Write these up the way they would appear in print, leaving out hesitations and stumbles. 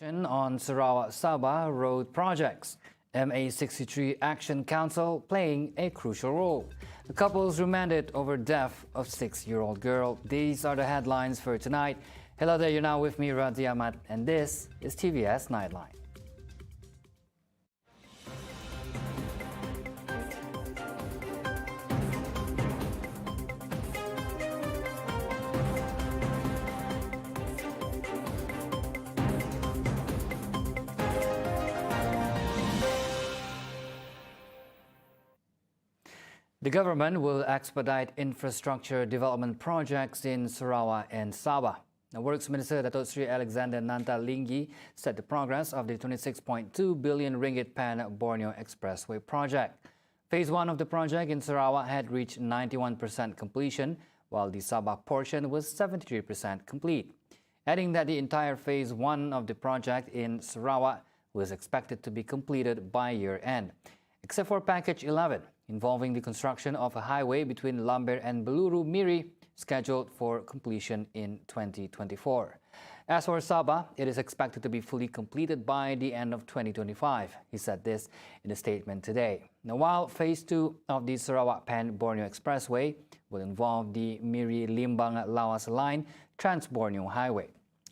On Sarawak-Sabah road projects. MA63 Action Council playing a crucial role. The couple's remanded over death of 6-year-old girl. These are the headlines for tonight. Hello there, you're now with me, Radhi Ahmad, and this is TVS Nightline. The government will expedite infrastructure development projects in Sarawak and Sabah. The Works Minister Datuk Seri Alexander Nanta Linggi said the progress of the 26.2 billion ringgit Pan-Borneo Expressway project. Phase 1 of the project in Sarawak had reached 91% completion, while the Sabah portion was 73% complete, adding that the entire Phase 1 of the project in Sarawak was expected to be completed by year-end, except for Package 11, involving the construction of a highway between Lambir and Beluru Miri, scheduled for completion in 2024. As for Sabah, it is expected to be fully completed by the end of 2025. He said this in a statement today. Now, while Phase 2 of the Sarawak Pan-Borneo Expressway will involve the Miri-Limbang-Lawas line Trans-Borneo Highway.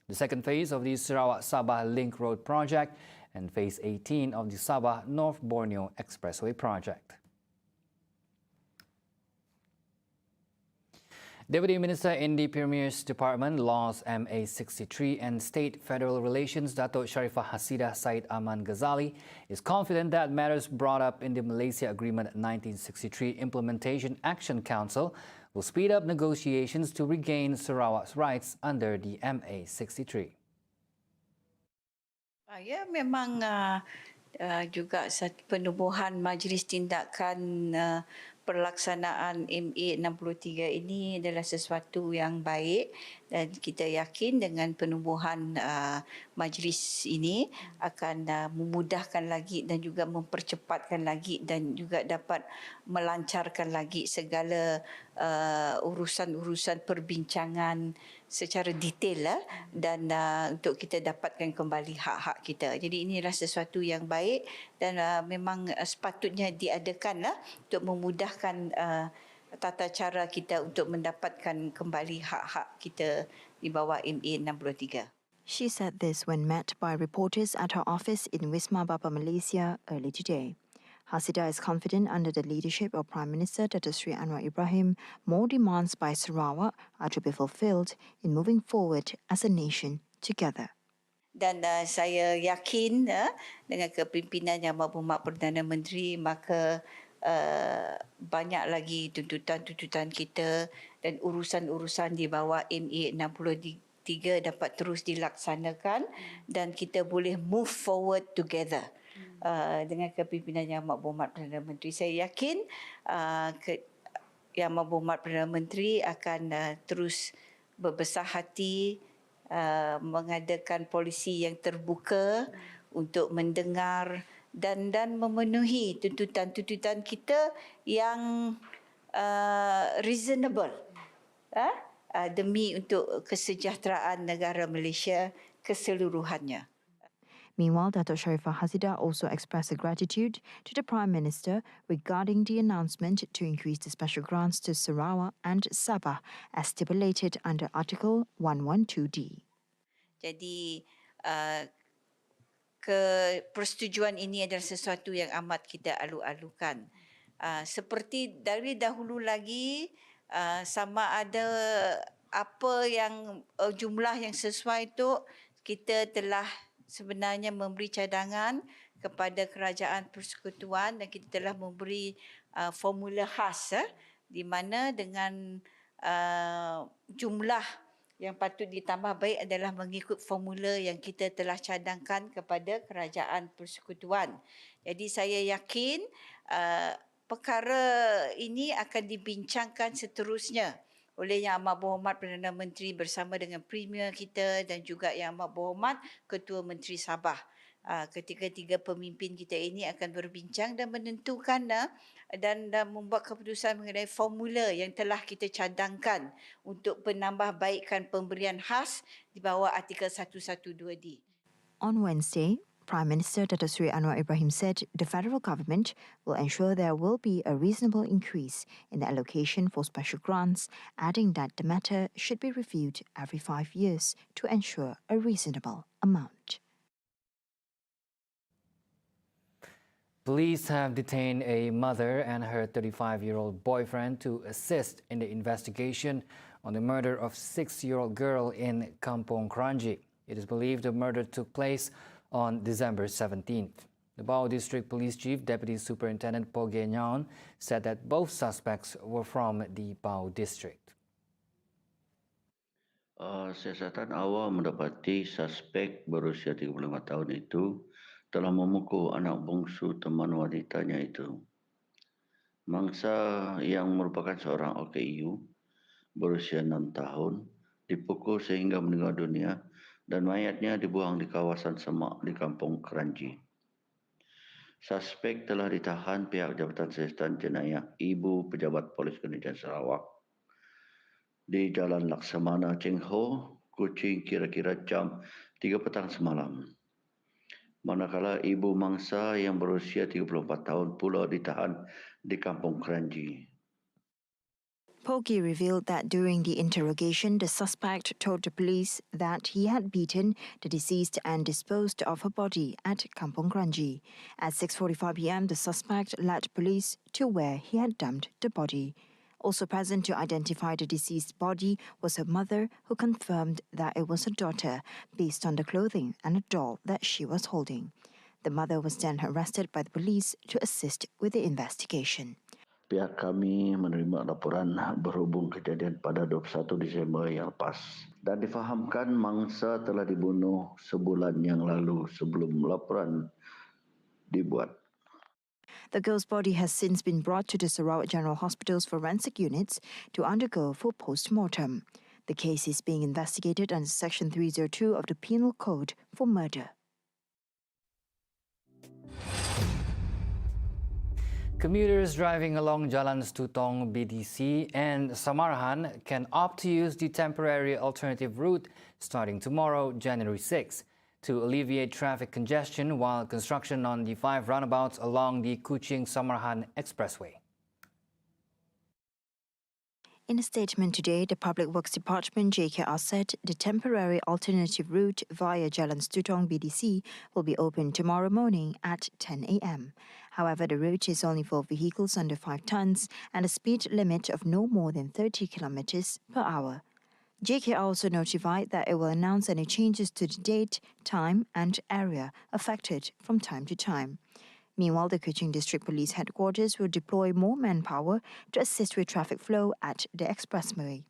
The second phase of the Sarawak-Sabah Link Road project and Phase 18 of the Sabah North Borneo Expressway project. Deputy Minister in the Premier's Department, Laws MA63 and State Federal Relations, Dato' Sharifah Hasidah Said Aman Ghazali, is confident that matters brought up in the Malaysia Agreement 1963 Implementation Action Council will speed up negotiations to regain Sarawak's rights under the MA63. Ya, memang juga penubuhan Majlis Tindakan pelaksanaan MA63 ini adalah sesuatu yang baik dan kita yakin dengan penubuhan majlis ini akan memudahkan lagi dan juga mempercepatkan lagi dan juga dapat melancarkan lagi segala urusan-urusan perbincangan secara detail dan untuk kita dapatkan kembali hak-hak kita. Jadi inilah sesuatu yang baik dan memang sepatutnya diadakan untuk memudahkan tata cara kita untuk mendapatkan kembali hak-hak kita di bawah MA63. She said this when met by reporters at her office in Wisma Bapa Malaysia early today. Hasidah is confident under the leadership of Prime Minister Datuk Seri Anwar Ibrahim, more demands by Sarawak are to be fulfilled in moving forward as a nation together. Dan saya yakin dengan kepimpinan Yang Berhormat Perdana Menteri, maka banyak lagi tuntutan-tuntutan kita dan urusan-urusan di bawah MA63 dapat terus dilaksanakan dan kita boleh move forward together. Dengan kepimpinan Yang Berhormat Perdana Menteri, saya yakin Yang Berhormat Perdana Menteri akan terus berbesar hati mengadakan polisi yang terbuka untuk mendengar dan memenuhi tuntutan-tuntutan kita yang reasonable demi untuk kesejahteraan negara Malaysia keseluruhannya. Meanwhile, Dato' Sharifah Hasidah also expressed her gratitude to the Prime Minister regarding the announcement to increase the special grants to Sarawak and Sabah as stipulated under Article 112D. Jadi, persetujuan ini adalah sesuatu yang amat kita alu-alukan. Seperti dari dahulu lagi, sama ada apa yang jumlah yang sesuai itu, kita telah sebenarnya memberi cadangan kepada Kerajaan Persekutuan dan kita telah memberi formula khas di mana dengan jumlah yang patut ditambah baik adalah mengikut formula yang kita telah cadangkan kepada Kerajaan Persekutuan. Jadi saya yakin perkara ini akan dibincangkan seterusnya oleh Yang Amat Berhormat Perdana Menteri bersama dengan Premier kita dan juga Yang Amat Berhormat Ketua Menteri Sabah. Ketiga-tiga pemimpin kita ini akan berbincang dan menentukan dan membuat keputusan mengenai formula yang telah kita cadangkan untuk penambahbaikan pemberian khas di bawah Artikel 112D. On Wednesday, Prime Minister Datuk Seri Anwar Ibrahim said the federal government will ensure there will be a reasonable increase in the allocation for special grants, adding that the matter should be reviewed every 5 years to ensure a reasonable amount. Police have detained a mother and her 35-year-old boyfriend to assist in the investigation on the murder of 6-year-old girl in Kampong Kranji. It is believed the murder took place on December 17th. The Bau District Police Chief Deputy Superintendent Poge Nyaon said that both suspects were from the Bau District. Siasatan awal mendapati suspek berusia 35 tahun itu telah memukul anak bungsu teman wanitanya itu. Mangsa yang merupakan seorang OKU berusia 6 tahun dipukul sehingga meninggal dunia dan mayatnya dibuang di kawasan semak di Kampung Kranji. Suspek telah ditahan pihak Jabatan Siasatan Jenayah Ibu Pejabat Polis Kerajaan Sarawak di Jalan Laksamana Cheng Ho, Kuching kira-kira jam 3 petang semalam. Manakala ibu mangsa yang berusia 34 tahun pula ditahan di Kampung Kranji. Pogi revealed that during the interrogation, the suspect told the police that he had beaten the deceased and disposed of her body at Kampong Kranji. At 6:45 p.m., the suspect led police to where he had dumped the body. Also present to identify the deceased body was her mother, who confirmed that it was her daughter based on the clothing and a doll that she was holding. The mother was then arrested by the police to assist with the investigation. Pihak kami menerima laporan berhubung kejadian pada 21 Disember yang lepas dan difahamkan mangsa telah dibunuh sebulan yang lalu sebelum laporan dibuat. The girl's body has since been brought to the Sarawak General Hospital's forensic units to undergo for post-mortem. The case is being investigated under Section 302 of the Penal Code for murder. Commuters driving along Jalan Stutong BDC and Samarahan can opt to use the temporary alternative route starting tomorrow, January 6, to alleviate traffic congestion while construction on the 5 roundabouts along the Kuching-Samarahan Expressway. In a statement today, the Public Works Department JKR said the temporary alternative route via Jalan Stutong BDC will be open tomorrow morning at 10 a.m. However, the route is only for vehicles under 5 tons and a speed limit of no more than 30 kilometers per hour. JKR also notified that it will announce any changes to the date, time and area affected from time to time. Meanwhile, the Kuching District Police Headquarters will deploy more manpower to assist with traffic flow at the expressway.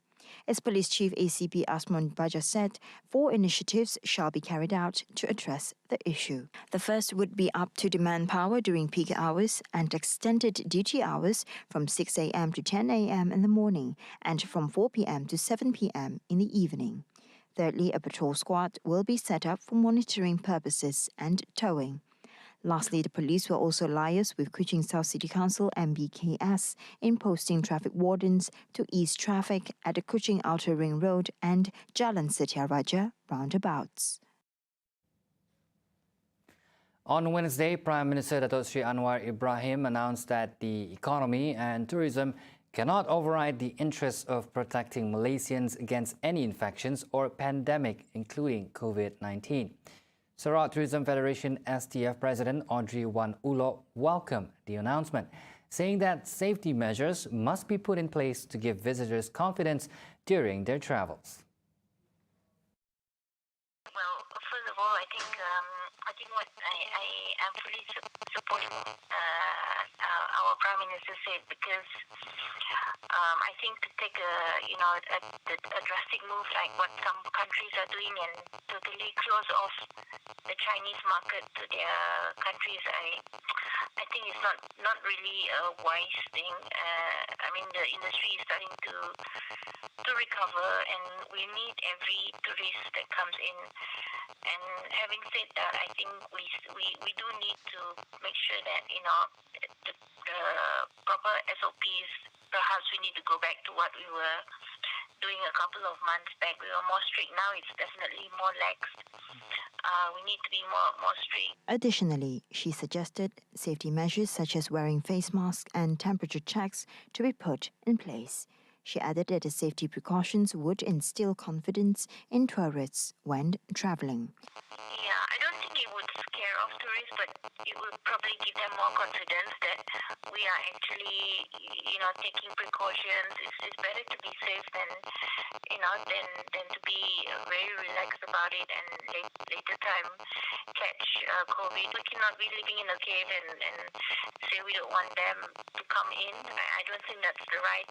Its Police Chief ACP Asmon Baja said 4 initiatives shall be carried out to address the issue. The first would be up to the manpower during peak hours and extended duty hours from 6 a.m. to 10 a.m. in the morning and from 4 p.m. to 7 p.m. in the evening. Thirdly, a patrol squad will be set up for monitoring purposes and towing. Lastly, the police will also liaise with Kuching South City Council MBKS in posting traffic wardens to ease traffic at the Kuching Outer Ring Road and Jalan Setiaraja roundabouts. On Wednesday, Prime Minister Datuk Seri Anwar Ibrahim announced that the economy and tourism cannot override the interests of protecting Malaysians against any infections or pandemic, including COVID-19. Sarawak Tourism Federation STF President Audrey Wan Ulok welcomed the announcement, saying that safety measures must be put in place to give visitors confidence during their travels. Well, first of all, I think what I am fully supporting our Prime Minister said, because I think to take a drastic move like what some countries are doing and totally close off the Chinese market to their countries, I think it's not really a wise thing. I mean, the industry is starting to recover, and we need every tourist that comes in. And having said that, I think we do need to make sure that the proper SOPs. Perhaps we need to go back to what we were doing a couple of months back. We were more strict. Now it's definitely more lax. we need to be more strict. Additionally, she suggested safety measures such as wearing face masks and temperature checks to be put in place. She added that the safety precautions would instill confidence in tourists when traveling. Yeah, I don't think it would scare off tourists, but it would probably give them more confidence that we are actually, taking precautions. It's better to be safe than to be very relaxed about it and later time catch COVID. We cannot be living in a cave and say we don't want them to come in. I don't think that's the right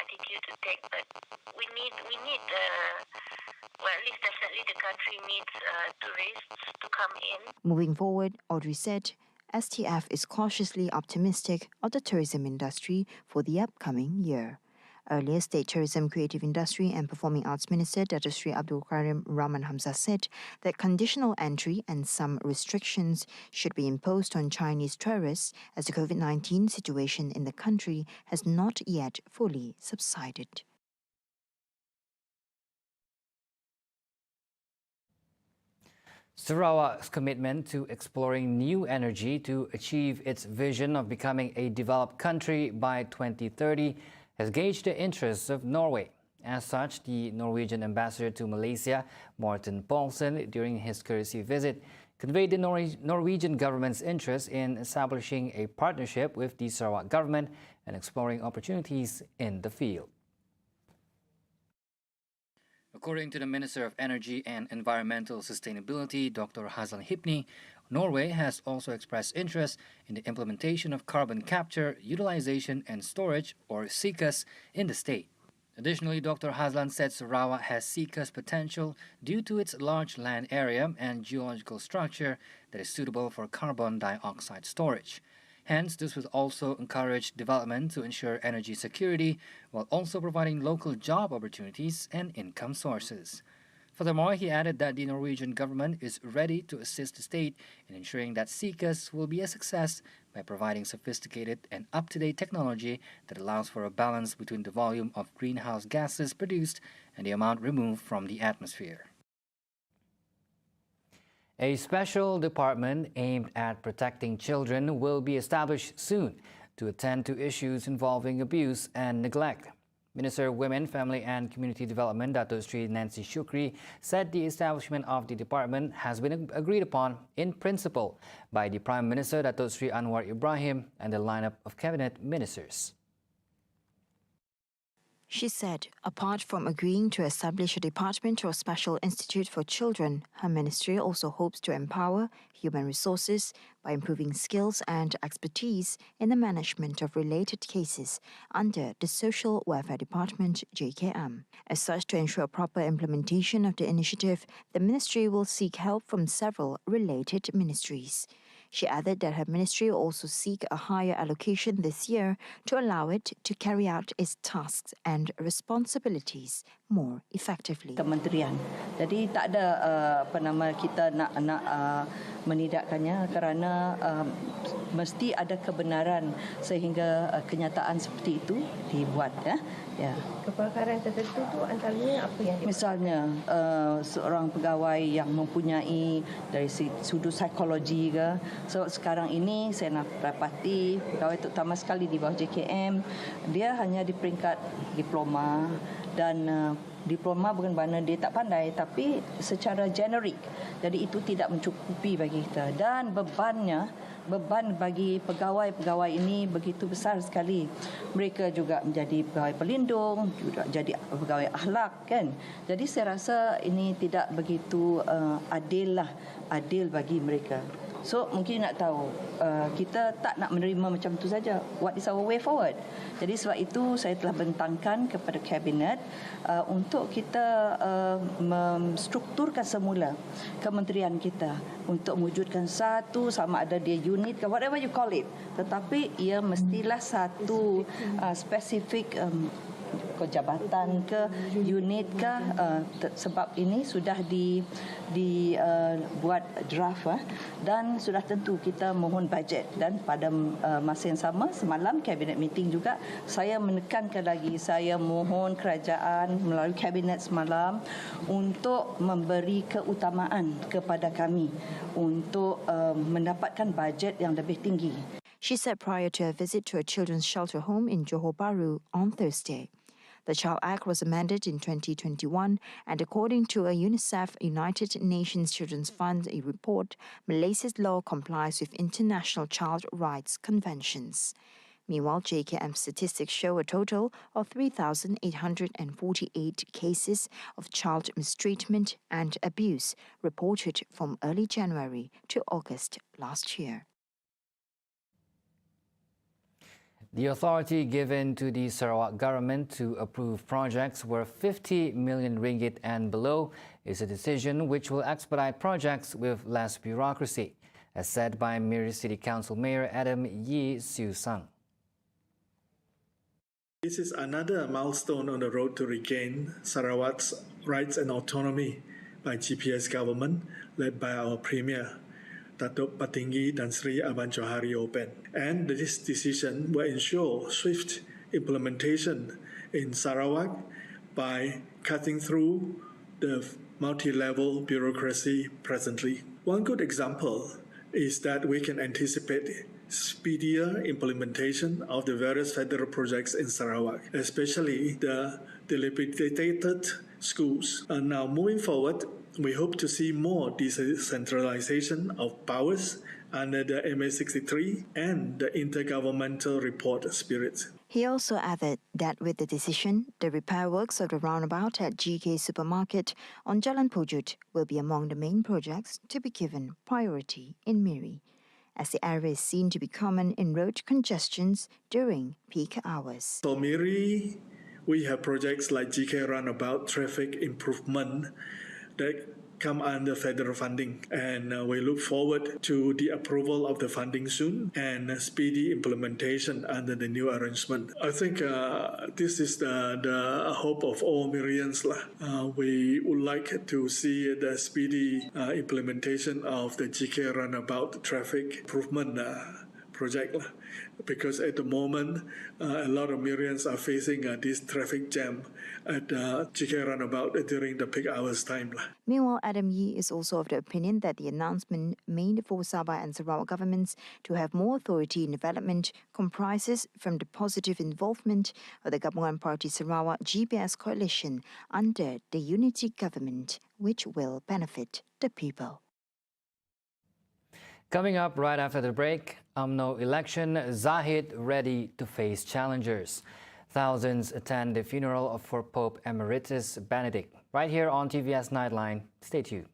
attitude to take. But we need at least definitely the country needs tourists to come in. Moving forward, Audrey said, STF is cautiously optimistic of the tourism industry for the upcoming year. Earlier, State Tourism, Creative Industry and Performing Arts Minister Dato' Sri Abdul Karim Rahman Hamzah said that conditional entry and some restrictions should be imposed on Chinese tourists as the COVID-19 situation in the country has not yet fully subsided. Sarawak's commitment to exploring new energy to achieve its vision of becoming a developed country by 2030 has gauged the interests of Norway. As such, the Norwegian ambassador to Malaysia, Morten Paulsen, during his courtesy visit, conveyed the Norwegian government's interest in establishing a partnership with the Sarawak government and exploring opportunities in the field. According to the Minister of Energy and Environmental Sustainability, Dr. Hazlan Hipni, Norway has also expressed interest in the implementation of carbon capture, utilization and storage, or CCUS, in the state. Additionally, Dr. Hazlan said Sarawak has CCUS potential due to its large land area and geological structure that is suitable for carbon dioxide storage. Hence, this will also encourage development to ensure energy security while also providing local job opportunities and income sources. Furthermore, he added that the Norwegian government is ready to assist the state in ensuring that CCUS will be a success by providing sophisticated and up-to-date technology that allows for a balance between the volume of greenhouse gases produced and the amount removed from the atmosphere. A special department aimed at protecting children will be established soon to attend to issues involving abuse and neglect. Minister of Women, Family and Community Development, Dato' Sri Nancy Shukri, said the establishment of the department has been agreed upon in principle by the Prime Minister, Dato' Sri Anwar Ibrahim, and the lineup of cabinet ministers. She said, apart from agreeing to establish a department or special institute for children, her ministry also hopes to empower human resources by improving skills and expertise in the management of related cases under the Social Welfare Department, JKM. As such, to ensure proper implementation of the initiative, the ministry will seek help from several related ministries. She added that her ministry will also seek a higher allocation this year to allow it to carry out its tasks and responsibilities more effectively. Kementerian. Jadi tak ada kita nak menidakkannya kerana mesti ada kebenaran sehingga kenyataan seperti itu dibuat ya. Kepakaran tertentu tu antaranya apa yang misalnya seorang pegawai yang mempunyai dari sudut psikologi ke. So sekarang ini saya nak dapati pegawai terutama sekali di bawah JKM, dia hanya di peringkat diploma dan diploma bukan kerana dia tak pandai tapi secara generik. Jadi itu tidak mencukupi bagi kita dan beban bagi pegawai-pegawai ini begitu besar sekali. Mereka juga menjadi pegawai pelindung, juga jadi pegawai akhlak kan. Jadi saya rasa ini tidak begitu adil bagi mereka. So mungkin nak tahu kita tak nak menerima macam itu saja. What is our way forward? Jadi sebab itu saya telah bentangkan kepada kabinet untuk kita menstrukturkan semula kementerian kita untuk mewujudkan satu sama ada dia unit ke whatever you call it, tetapi ia mestilah satu spesifik ke jabatan ke unit ke, sebab ini sudah dibuat draft dan sudah tentu kita mohon bajet, dan pada masa yang sama semalam kabinet meeting juga saya menekankan lagi, saya mohon kerajaan melalui kabinet semalam untuk memberi keutamaan kepada kami untuk mendapatkan bajet yang lebih tinggi. She said prior to her visit to a children's shelter home in Johor Bahru on Thursday. The Child Act was amended in 2021, and according to a UNICEF United Nations Children's Fund report, Malaysia's law complies with international child rights conventions. Meanwhile, JKM statistics show a total of 3,848 cases of child mistreatment and abuse reported from early January to August last year. The authority given to the Sarawak government to approve projects worth 50 million ringgit and below is a decision which will expedite projects with less bureaucracy, as said by Miri City Council Mayor Adam Yee Siu Sang. This is another milestone on the road to regain Sarawak's rights and autonomy by GPS government, led by our Premier, Datuk Patinggi Tan Sri Aban Johari Open. And this decision will ensure swift implementation in Sarawak by cutting through the multi-level bureaucracy presently. One good example is that we can anticipate speedier implementation of the various federal projects in Sarawak, especially the dilapidated schools. And now moving forward, we hope to see more decentralization of powers under the MA63 and the intergovernmental report spirit. He also added that with the decision, the repair works of the roundabout at GK Supermarket on Jalan Pujut will be among the main projects to be given priority in Miri, as the area is seen to be common in road congestions during peak hours. For Miri, we have projects like GK Roundabout traffic improvement that come under federal funding, and we look forward to the approval of the funding soon and speedy implementation under the new arrangement. I think this is the hope of all Mirians. We would like to see the speedy implementation of the GK Roundabout traffic improvement project, because at the moment a lot of Mirians are facing this traffic jam at GK Roundabout during the peak hours time. Meanwhile, Adam Yee is also of the opinion that the announcement made for Sabah and Sarawak governments to have more authority in development comprises from the positive involvement of the Gabungan Party Sarawak GPS coalition under the unity government, which will benefit the people. Coming up right after the break, UMNO election, Zahid ready to face challengers. Thousands attend the funeral for Pope Emeritus Benedict. Right here on TVS Nightline. Stay tuned.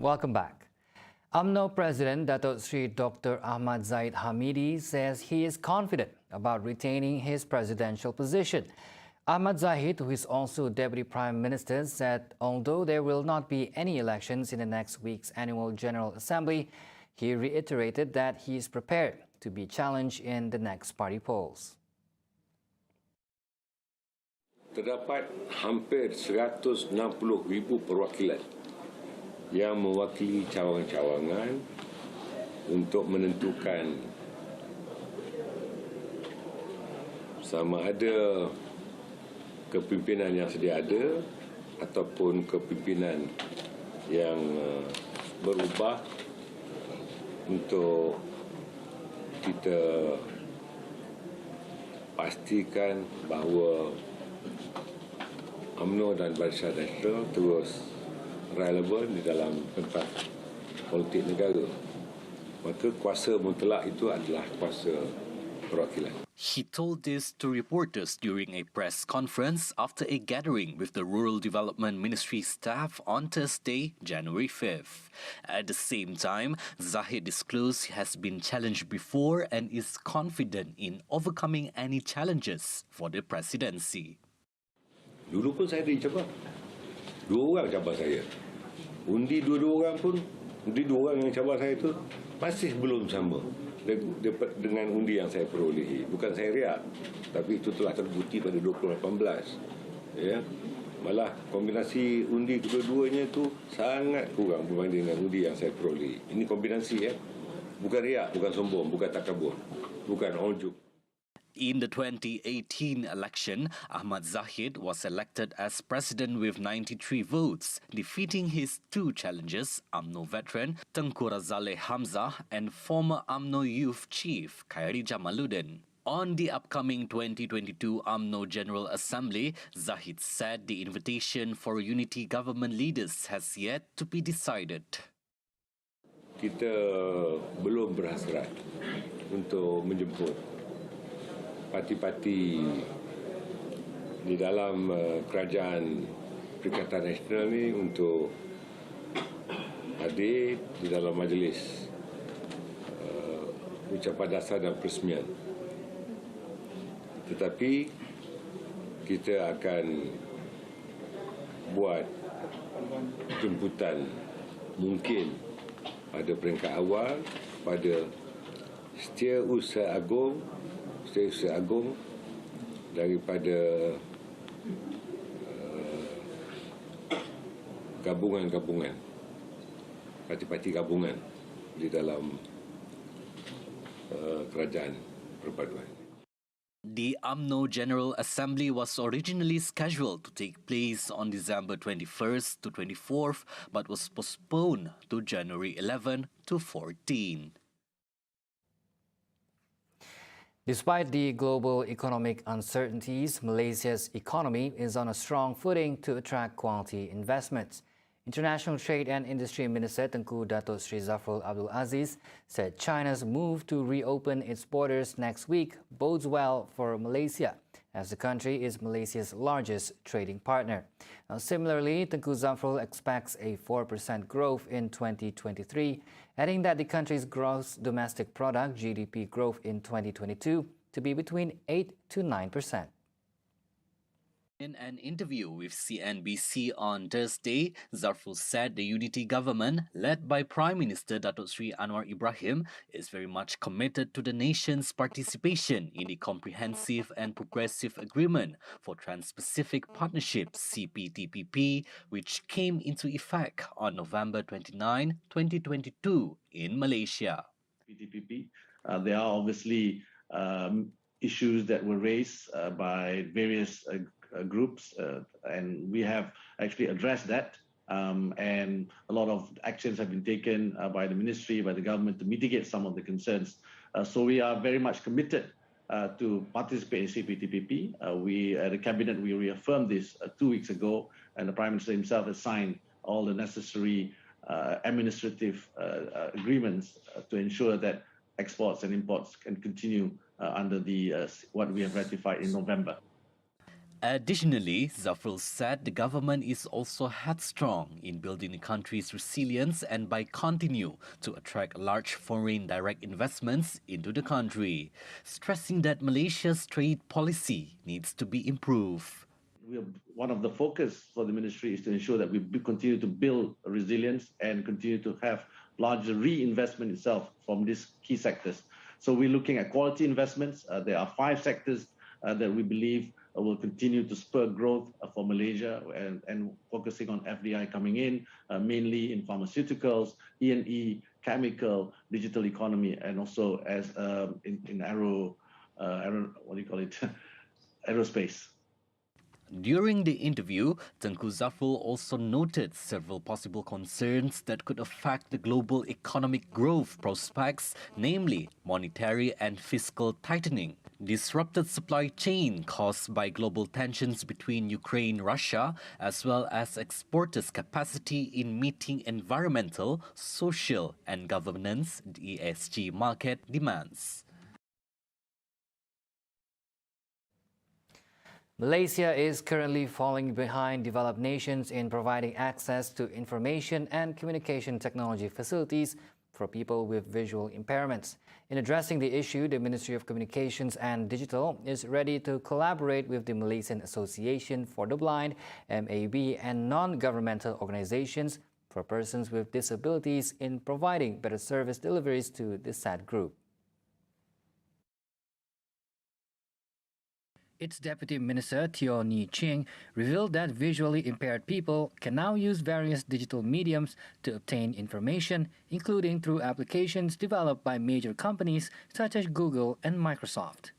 Welcome back. UMNO President Datuk Sri Dr. Ahmad Zahid Hamidi says he is confident about retaining his presidential position. Ahmad Zahid, who is also Deputy Prime Minister, said although there will not be any elections in the next week's annual General Assembly, he reiterated that he is prepared to be challenged in the next party polls. Terdapat hampir 160,000 perwakilan yang mewakili cawangan-cawangan untuk menentukan sama ada kepimpinan yang sedia ada ataupun kepimpinan yang berubah untuk kita pastikan bahawa UMNO dan Barisan Nasional terus relevan di dalam tempat politik negara. Maka kuasa mutlak itu adalah kuasa perwakilan. He told this to reporters during a press conference after a gathering with the Rural Development Ministry staff on Thursday, January 5th. At the same time, Zahid disclosed he has been challenged before and is confident in overcoming any challenges for the presidency. Dulu pun saya dicabar. 2 orang cabar saya. Undi 2 orang pun, undi 2 orang yang cabar saya itu masih belum sama dengan undi yang saya perolehi. Bukan saya riak, tapi itu telah terbukti pada 2018. Ya. Malah kombinasi undi kedua-duanya itu sangat kurang berbanding dengan undi yang saya perolehi. Ini kombinasi ya. Bukan riak, bukan sombong, bukan takabur, bukan ujub. In the 2018 election, Ahmad Zahid was elected as president with 93 votes, defeating his 2 challengers, UMNO veteran Tengku Razaleigh Hamzah and former UMNO youth chief Khairi Jamaluddin. On the upcoming 2022 UMNO General Assembly, Zahid said the invitation for unity government leaders has yet to be decided. Kita belum berhasrat untuk menjemput parti-parti di dalam kerajaan Perikatan Nasional ni untuk hadir di dalam majlis ucapan dasar dan peresmian. Tetapi kita akan buat jemputan mungkin pada peringkat awal pada Setiausaha Agung daripada gabungan-gabungan, parti-parti gabungan di dalam kerajaan perpaduan. The UMNO General Assembly was originally scheduled to take place on December 21st to 24th, but was postponed to January 11 to 14. Despite the global economic uncertainties, Malaysia's economy is on a strong footing to attract quality investments. International Trade and Industry Minister Tengku Datuk Sri Zafrul Abdul Aziz said China's move to reopen its borders next week bodes well for Malaysia, as the country is Malaysia's largest trading partner. Now, similarly, Tengku Zafrul expects a 4% growth in 2023, adding that the country's gross domestic product (GDP) growth in 2022 to be between 8 to 9%. In an interview with CNBC on Thursday, Zafrul said the unity government, led by Prime Minister Datuk Sri Anwar Ibrahim, is very much committed to the nation's participation in the Comprehensive and Progressive Agreement for Trans-Pacific Partnership (CPTPP), which came into effect on November 29, 2022 in Malaysia. CPTPP, there are obviously issues that were raised by various groups, and we have actually addressed that, and a lot of actions have been taken by the ministry, by the government to mitigate some of the concerns. So we are very much committed to participate in CPTPP. We at the cabinet, we reaffirmed this 2 weeks ago, and the Prime Minister himself has signed all the necessary administrative agreements to ensure that exports and imports can continue under the what we have ratified in November. Additionally, Zafrul said the government is also headstrong in building the country's resilience and by continue to attract large foreign direct investments into the country, stressing that Malaysia's trade policy needs to be improved. One of the focus for the ministry is to ensure that we continue to build resilience and continue to have larger reinvestment itself from these key sectors. So we're looking at quality investments. There are 5 sectors that we believe will continue to spur growth for Malaysia, and focusing on FDI coming in, mainly in pharmaceuticals, E&E, chemical, digital economy, and also as in aerospace. During the interview, Tengku Zafrul also noted several possible concerns that could affect the global economic growth prospects, namely monetary and fiscal tightening, disrupted supply chain caused by global tensions between Ukraine and Russia, as well as exporters' capacity in meeting environmental, social and governance (ESG) market demands. Malaysia is currently falling behind developed nations in providing access to information and communication technology facilities for people with visual impairments. In addressing the issue, the Ministry of Communications and Digital is ready to collaborate with the Malaysian Association for the Blind, MAB, and non-governmental organizations for persons with disabilities in providing better service deliveries to the said group. Its Deputy Minister, Teo Ni Ching, revealed that visually impaired people can now use various digital mediums to obtain information, including through applications developed by major companies such as Google and Microsoft.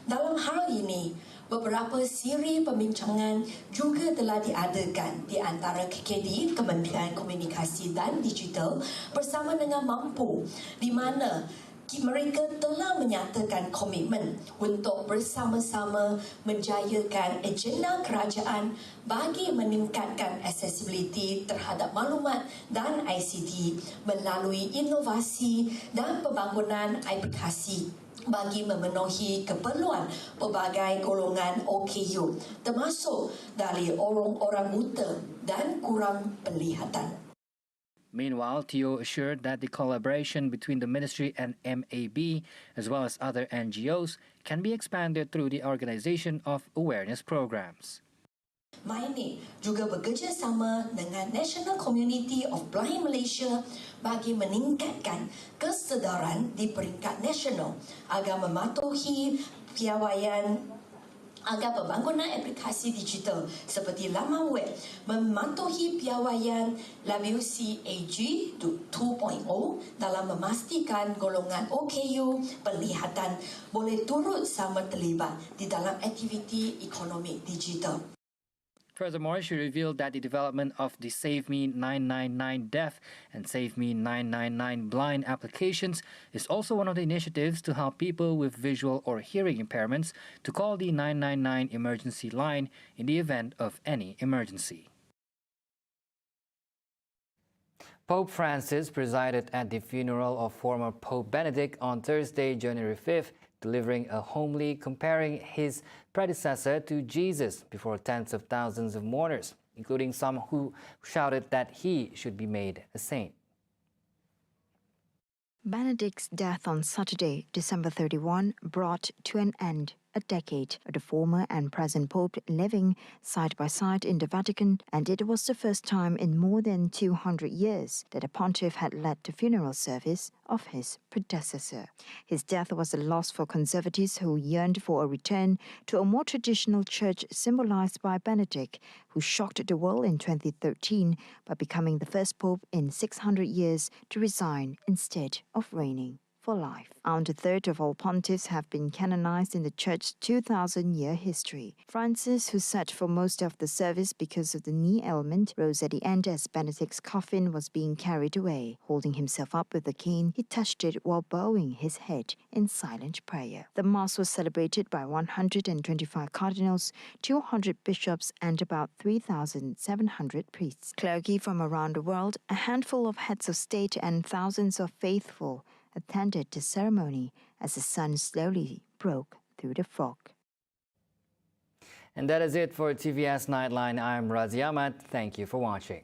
Dalam hal ini, beberapa siri pembincangan juga telah diadakan di antara KKD, Kementerian Komunikasi dan Digital, bersama dengan Mampu, di mana mereka telah menyatakan komitmen untuk bersama-sama menjayakan agenda kerajaan bagi meningkatkan accessibility terhadap maklumat dan ICT melalui inovasi dan pembangunan aplikasi bagi memenuhi keperluan pelbagai golongan OKU, termasuk dari orang-orang buta dan kurang penglihatan. Meanwhile, Teo assured that the collaboration between the ministry and MAB, as well as other NGOs, can be expanded through the organization of awareness programs. MAINI juga bekerjasama dengan National Community of Blind Malaysia bagi meningkatkan kesedaran di peringkat nasional agar mematuhi piawaian agar pembangunan aplikasi digital seperti laman web mematuhi piawaian WCAG 2.0 dalam memastikan golongan OKU penglihatan boleh turut sama terlibat di dalam aktiviti ekonomi digital. Furthermore, she revealed that the development of the Save Me 999 Deaf and Save Me 999 Blind applications is also one of the initiatives to help people with visual or hearing impairments to call the 999 emergency line in the event of any emergency. Pope Francis presided at the funeral of former Pope Benedict on Thursday, January 5th, delivering a homily comparing his predecessor to Jesus before tens of thousands of mourners, including some who shouted that he should be made a saint. Benedict's death on Saturday, December 31, brought to an end a decade of the former and present Pope living side by side in the Vatican, and it was the first time in more than 200 years that a pontiff had led the funeral service of his predecessor. His death was a loss for conservatives who yearned for a return to a more traditional church symbolized by Benedict, who shocked the world in 2013 by becoming the first pope in 600 years to resign instead of reigning for life. Around a third of all pontiffs have been canonized in the church's 2,000-year history. Francis, who sat for most of the service because of the knee ailment, rose at the end as Benedict's coffin was being carried away. Holding himself up with a cane, he touched it while bowing his head in silent prayer. The Mass was celebrated by 125 cardinals, 200 bishops, and about 3,700 priests. Clergy from around the world, a handful of heads of state, and thousands of faithful attended the ceremony as the sun slowly broke through the fog. And that is it for TVS Nightline. I'm Razi Ahmad. Thank you for watching.